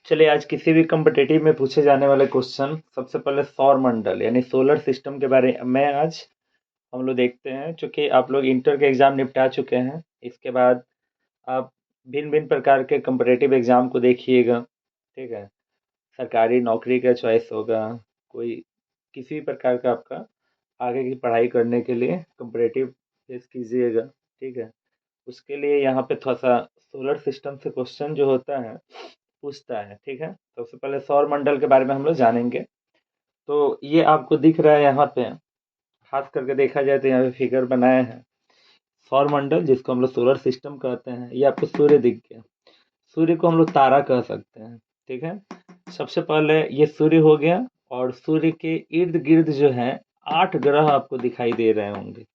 चलिए आज किसी भी कम्पिटिटिव में पूछे जाने वाले क्वेश्चन सबसे पहले सौर मंडल यानी सोलर सिस्टम के बारे में आज हम लोग देखते हैं। चूंकि आप लोग इंटर के एग्जाम निपटा चुके हैं, इसके बाद आप भिन्न भिन्न प्रकार के कम्पिटिटिव एग्जाम को देखिएगा। ठीक है, सरकारी नौकरी का चॉइस होगा, कोई किसी भी प्रकार का आपका आगे की पढ़ाई करने के लिए कम्पिटिटिव फेस कीजिएगा। ठीक है, उसके लिए यहाँ पे थोड़ा सा सोलर सिस्टम से क्वेश्चन जो होता है पूछता है। ठीक है, सबसे पहले सौर मंडल के बारे में हम लोग जानेंगे। तो ये आपको दिख रहा है यहाँ पे, खास करके देखा जाए तो यहाँ पे फिगर बनाए हैं। सौर मंडल जिसको हम लोग सोलर सिस्टम कहते हैं, ये आपको सूर्य दिख गया। सूर्य को हम लोग तारा कह सकते हैं। ठीक है, सबसे पहले ये सूर्य हो गया और सूर्य के इर्द गिर्द जो है 8 ग्रह आपको दिखाई दे रहे होंगे।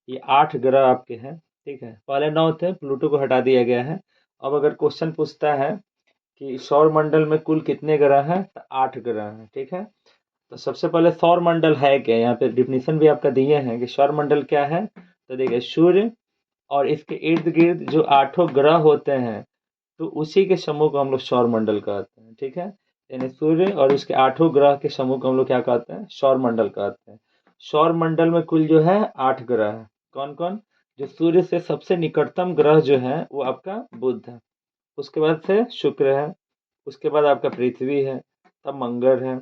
ये 8 ग्रह आपके हैं। ठीक है, पहले 9 थे, प्लूटो को हटा दिया गया है। अब अगर क्वेश्चन पूछता है कि सौर मंडल में कुल कितने ग्रह हैं, तो 8 ग्रह हैं। ठीक है, तो सबसे पहले सौर मंडल है क्या, यहाँ पे डिफिनीशन भी आपका दिए हैं कि सौर मंडल क्या है। तो देखिए, सूर्य और इसके इर्द गिर्द जो 8 ग्रह होते हैं, तो उसी के समूह को हम लोग सौर मंडल कहते हैं। ठीक है, यानी सूर्य और उसके 8 ग्रह के समूह को हम लोग क्या कहते हैं, सौर मंडल कहते हैं। सौर मंडल में कुल जो है 8 ग्रह है। कौन कौन? जो सूर्य से सबसे निकटतम ग्रह जो है वो आपका बुध है, उसके बाद से शुक्र है, उसके बाद आपका पृथ्वी है, तब मंगल है।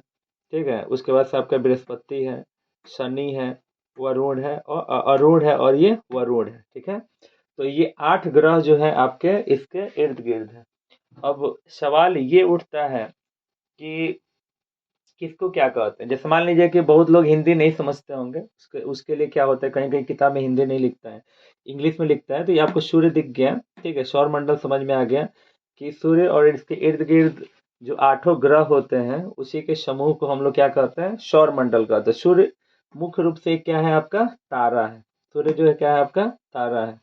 ठीक है, उसके बाद से आपका बृहस्पति है, शनि है, वरुण है और अरुण है और ये वरुण है। ठीक है, तो ये 8 ग्रह जो है आपके इसके इर्द गिर्द है। अब सवाल ये उठता है कि किसको क्या कहते हैं। जैसे मान लीजिए कि बहुत लोग हिंदी नहीं समझते होंगे, उसके उसके लिए क्या होता है, कहीं कहीं किताब में हिंदी नहीं लिखता है, इंग्लिश में लिखता है। तो ये आपको सूर्य दिख गया। ठीक है, सौर मंडल समझ में आ गया कि सूर्य और इसके इर्द गिर्द जो 8 ग्रह होते हैं उसी के समूह को हम लोग क्या कहते हैं, सौर मंडल कहते हैं। सूर्य मुख्य रूप से क्या है, आपका तारा है। सूर्य जो है क्या है, आपका तारा है।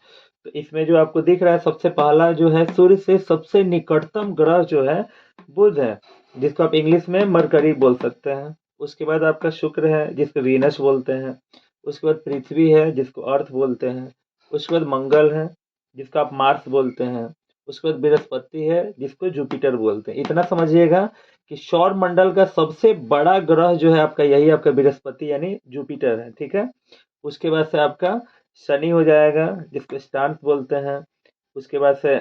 तो इसमें जो आपको दिख रहा है सबसे पहला जो है सूर्य से सबसे निकटतम ग्रह जो है बुध है, जिसको आप इंग्लिश में मरकरी बोल सकते हैं। उसके बाद आपका शुक्र है जिसको वीनस बोलते हैं। उसके बाद पृथ्वी है जिसको अर्थ बोलते हैं। उसके बाद मंगल है जिसको आप मार्स बोलते हैं। उसके बाद बृहस्पति है जिसको जुपिटर बोलते हैं। इतना समझिएगा कि सौर मंडल का सबसे बड़ा ग्रह जो है आपका यही आपका बृहस्पति यानी जुपिटर है। ठीक है, उसके बाद से आपका शनि हो जाएगा जिसको स्टार्स बोलते हैं। उसके बाद से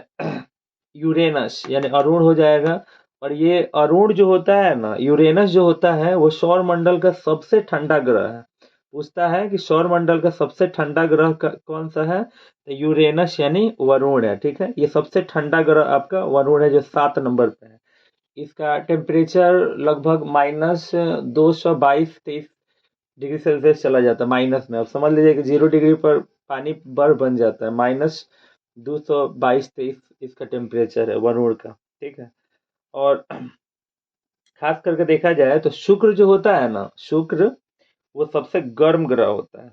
यूरेनस यानी अरुण हो जाएगा। और ये अरुण जो होता है ना, यूरेनस जो होता है वो सौर मंडल का सबसे ठंडा ग्रह है। पूछता है कि सौर मंडल का सबसे ठंडा ग्रह कौन सा है, तो यूरेनस यानी वरुण है। ठीक है, ये सबसे ठंडा ग्रह आपका वरुण है जो 7 नंबर पे है। इसका टेम्परेचर लगभग -222-23 डिग्री सेल्सियस चला जाता है माइनस में। अब समझ लीजिए कि 0 डिग्री पर पानी बर्फ बन जाता है। -222-23 इसका टेम्परेचर है वरुण का। ठीक है, और खास करके देखा जाए तो शुक्र जो होता है ना, शुक्र वो सबसे गर्म ग्रह होता है।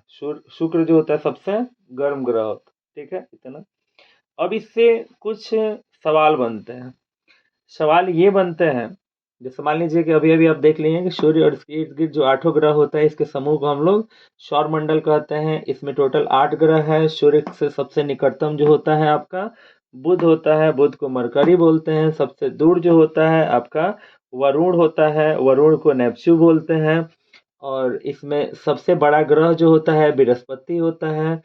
शुक्र जो होता है सबसे गर्म ग्रह होता है। ठीक है, इतना। अब इससे कुछ सवाल बनते हैं। सवाल ये बनते हैं, जैसे मान लीजिए कि अभी अभी आप देख लिए कि सूर्य और इसके इर्द गिर्द जो 8 ग्रह होता है इसके समूह को हम लोग सौर मंडल कहते हैं। इसमें टोटल 8 ग्रह है। सूर्य से सबसे निकटतम जो होता है आपका बुध होता है, बुध को मरकरी बोलते हैं। सबसे दूर जो होता है आपका वरुण होता है, वरुण को नेपच्यून बोलते हैं। और इसमें सबसे बड़ा ग्रह जो होता है बृहस्पति होता है।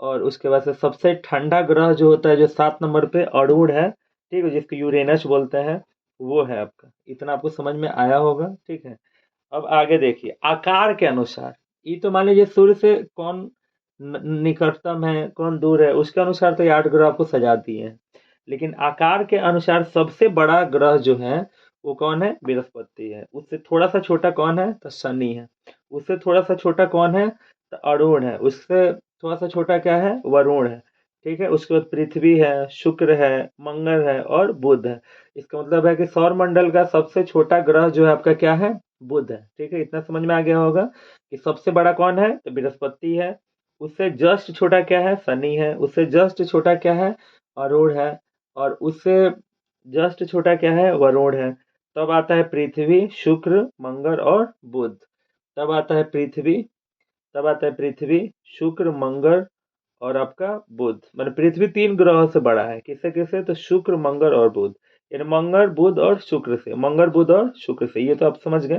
और उसके बाद से सबसे ठंडा ग्रह जो होता है जो 7 नंबर पे अरुण है, ठीक है, जिसको यूरेनस बोलते हैं, वो है आपका। इतना आपको समझ में आया होगा। ठीक है, अब आगे देखिए आकार के अनुसार। ये तो मान लीजिए सूर्य से कौन निकटतम है कौन दूर है उसके अनुसार तो ये 8 ग्रह आपको सजा दिए हैं। लेकिन आकार के अनुसार सबसे बड़ा ग्रह जो है वो कौन है, बृहस्पति है। उससे थोड़ा सा छोटा कौन है, तो शनि है। उससे थोड़ा सा छोटा कौन है, तो अरुण है। उससे थोड़ा सा छोटा क्या है, वरुण है। ठीक है, उसके बाद पृथ्वी है, शुक्र है, मंगल है और बुध है। इसका मतलब है कि सौर मंडल का सबसे छोटा ग्रह जो है आपका क्या है, बुध है। ठीक है, इतना समझ में आ गया होगा कि सबसे बड़ा कौन है, तो बृहस्पति है। उससे जस्ट छोटा क्या है, शनि है। उससे जस्ट छोटा क्या है, अरुण है। और उससे जस्ट छोटा क्या है, वरुण है। तब आता है पृथ्वी, शुक्र, मंगल और बुध। तब आता है पृथ्वी, तब आता है पृथ्वी, शुक्र, मंगल और आपका बुध। मतलब पृथ्वी 3 ग्रहों से बड़ा है। किससे किससे, तो शुक्र, मंगल और बुध। यानी मंगल बुध और शुक्र से, मंगल बुध और शुक्र से, ये तो आप समझ गए।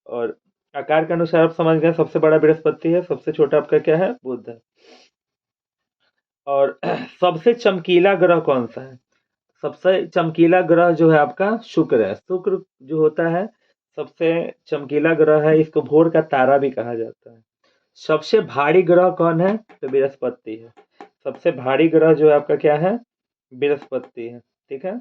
और आकार के अनुसार आप समझ गए, सबसे बड़ा बृहस्पति है, सबसे छोटा आपका क्या है, बुध है। और सबसे चमकीला ग्रह कौन सा है? सबसे चमकीला ग्रह जो है आपका शुक्र है। शुक्र जो होता है सबसे चमकीला ग्रह है, इसको भोर का तारा भी कहा जाता है। सबसे भारी ग्रह कौन है? तो बृहस्पति है। सबसे भारी ग्रह जो है आपका क्या है? बृहस्पति है, ठीक है।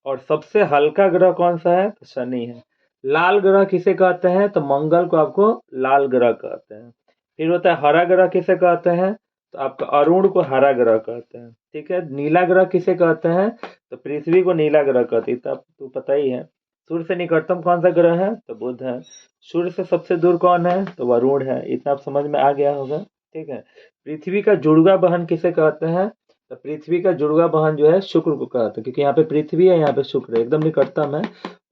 और सबसे हल्का ग्रह कौन सा है? तो शनि है। लाल ग्रह किसे कहते हैं? तो मंगल को आपको लाल ग्रह कहते हैं। फिर होता है हरा ग्रह किसे कहते हैं? तो आपका अरुण को हरा ग्रह कहते हैं, ठीक है। नीला ग्रह किसे कहते हैं? तो पृथ्वी को नीला ग्रह कहते हैं, तब तो पता ही है। सूर्य से निकटतम कौन सा ग्रह है? तो बुध है। सूर्य से सबसे दूर कौन है? तो वरुण है। इतना आप समझ में आ गया होगा, ठीक है। पृथ्वी का जुड़वा बहन किसे कहते हैं? तो पृथ्वी का जुड़वा बहन जो है शुक्र को कहते हैं, क्योंकि यहाँ पे पृथ्वी है, यहाँ पे शुक्र है, एकदम निकटतम है।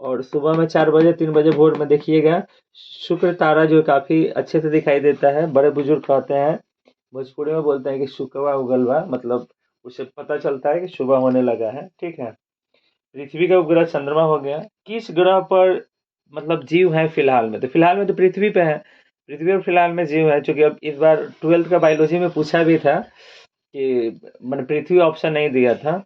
और सुबह में 4 बजे 3 बजे भोर में देखिएगा, शुक्र तारा जो काफी अच्छे से दिखाई देता है। बड़े बुजुर्ग कहते हैं, भोजपुरी में बोलते हैं कि शुक्रवा उगलवा, मतलब उसे पता चलता है कि सुबह होने लगा है, ठीक है। पृथ्वी का उपग्रह चंद्रमा हो गया। किस ग्रह पर मतलब जीव है फिलहाल में? तो फिलहाल में तो पृथ्वी पे है। पृथ्वी पर फिलहाल में जीव है, क्योंकि अब इस बार 12th का बायोलॉजी में पूछा भी था कि मैंने पृथ्वी ऑप्शन नहीं दिया था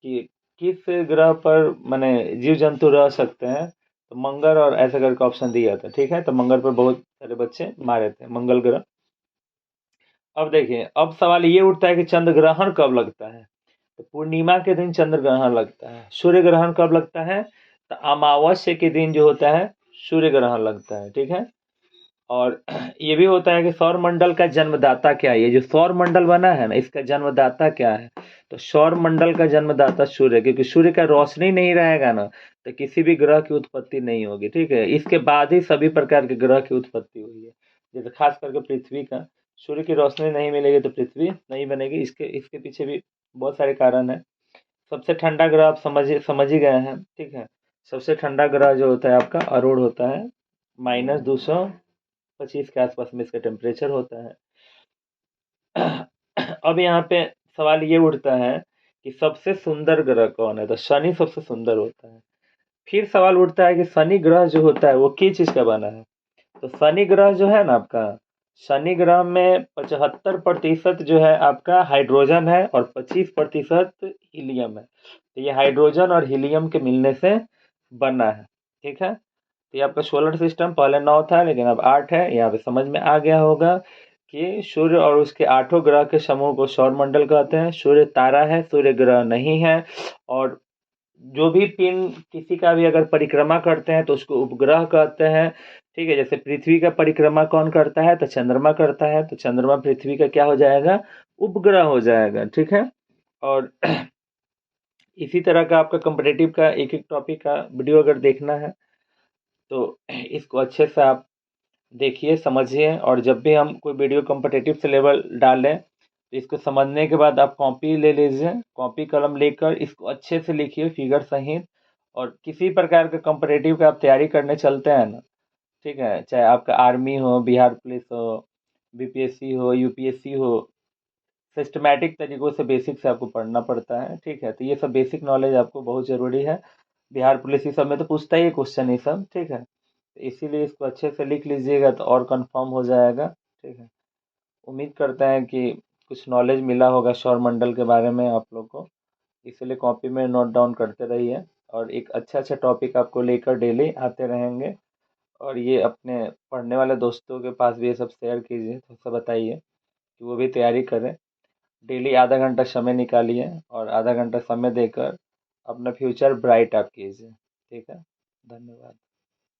कि किस ग्रह पर मैंने जीव जंतु रह सकते हैं, तो मंगल और ऐसा करके ऑप्शन दिया था, ठीक है। तो मंगल पर बहुत सारे बच्चे मारे थे, मंगल ग्रह। अब देखिए, अब सवाल ये उठता है कि चंद्र ग्रहण कब लगता है? तो पूर्णिमा के दिन चंद्र ग्रहण लगता है। सूर्य ग्रहण कब लगता है? तो अमावस्या के दिन जो होता है सूर्य ग्रहण लगता है, ठीक है। और ये भी होता है कि सौर मंडल का जन्मदाता क्या है? ये जो सौर मंडल बना है ना, इसका जन्मदाता क्या है? तो सौर मंडल का जन्मदाता सूर्य, क्योंकि सूर्य का रोशनी नहीं रहेगा ना, तो किसी भी ग्रह की उत्पत्ति नहीं होगी, ठीक है। इसके बाद ही सभी प्रकार के ग्रह की उत्पत्ति हुई है, जैसे खास करके पृथ्वी का। सूर्य की रोशनी नहीं मिलेगी तो पृथ्वी नहीं बनेगी। इसके इसके पीछे भी बहुत सारे कारण है। सबसे ठंडा ग्रह आप समझ ही गए हैं, ठीक है। सबसे ठंडा ग्रह जो होता है आपका अरुण होता है। -225 के आसपास में इसका टेम्परेचर होता है। अब यहाँ पे सवाल ये उठता है कि सबसे सुंदर ग्रह कौन है? तो शनि सबसे सुंदर होता है। फिर सवाल उठता है कि शनि ग्रह जो होता है वो किस चीज का बना है? तो शनि ग्रह जो है ना आपका, शनि ग्रह में 75% जो है आपका हाइड्रोजन है और 25% हीलियम है। तो ये हाइड्रोजन और हीलियम के मिलने से बना है, ठीक है। तो ये आपका सोलर सिस्टम पहले 9 था, लेकिन अब 8 है। यहाँ पे समझ में आ गया होगा कि सूर्य और उसके 8 ग्रह के समूह को सौर मंडल कहते हैं। सूर्य तारा है, सूर्य ग्रह नहीं है। और जो भी पिंड किसी का भी अगर परिक्रमा करते हैं तो उसको उपग्रह कहते हैं, ठीक है। जैसे पृथ्वी का परिक्रमा कौन करता है? तो चंद्रमा करता है, तो चंद्रमा पृथ्वी का क्या हो जाएगा? उपग्रह हो जाएगा, ठीक है। और इसी तरह का आपका कॉम्पिटिटिव का एक एक टॉपिक का वीडियो अगर देखना है तो इसको अच्छे से आप देखिए, समझिए। और जब भी हम कोई वीडियो कॉम्पिटिटिव से लेवल डालें तो इसको समझने के बाद आप कॉपी ले लीजिए, कॉपी कलम लेकर इसको अच्छे से लिखिए फिगर सहित। और किसी प्रकार के कॉम्पिटिटिव का आप तैयारी करने चलते हैं ना, ठीक है, चाहे आपका आर्मी हो, बिहार पुलिस हो, बीपीएससी हो, यूपीएससी हो, सिस्टमैटिक तरीकों से बेसिक से आपको पढ़ना पड़ता है, ठीक है। तो ये सब बेसिक नॉलेज आपको बहुत ज़रूरी है। बिहार पुलिस ये सब में तो पूछता ही है क्वेश्चन ये सब, ठीक है। तो इसीलिए इसको अच्छे से लिख लीजिएगा तो और कंफर्म हो जाएगा, ठीक है। उम्मीद करते हैं कि कुछ नॉलेज मिला होगा सौर मंडल के बारे में आप लोग को। इसलिए कॉपी में नोट डाउन करते रहिए। और एक अच्छा अच्छा टॉपिक आपको लेकर डेली आते रहेंगे। और ये अपने पढ़ने वाले दोस्तों के पास भी ये सब शेयर कीजिए, तो सब बताइए कि वो भी तैयारी करें। डेली आधा घंटा समय निकालिए और आधा घंटा समय देकर अपना फ्यूचर ब्राइट आप कीजिए, ठीक है। धन्यवाद।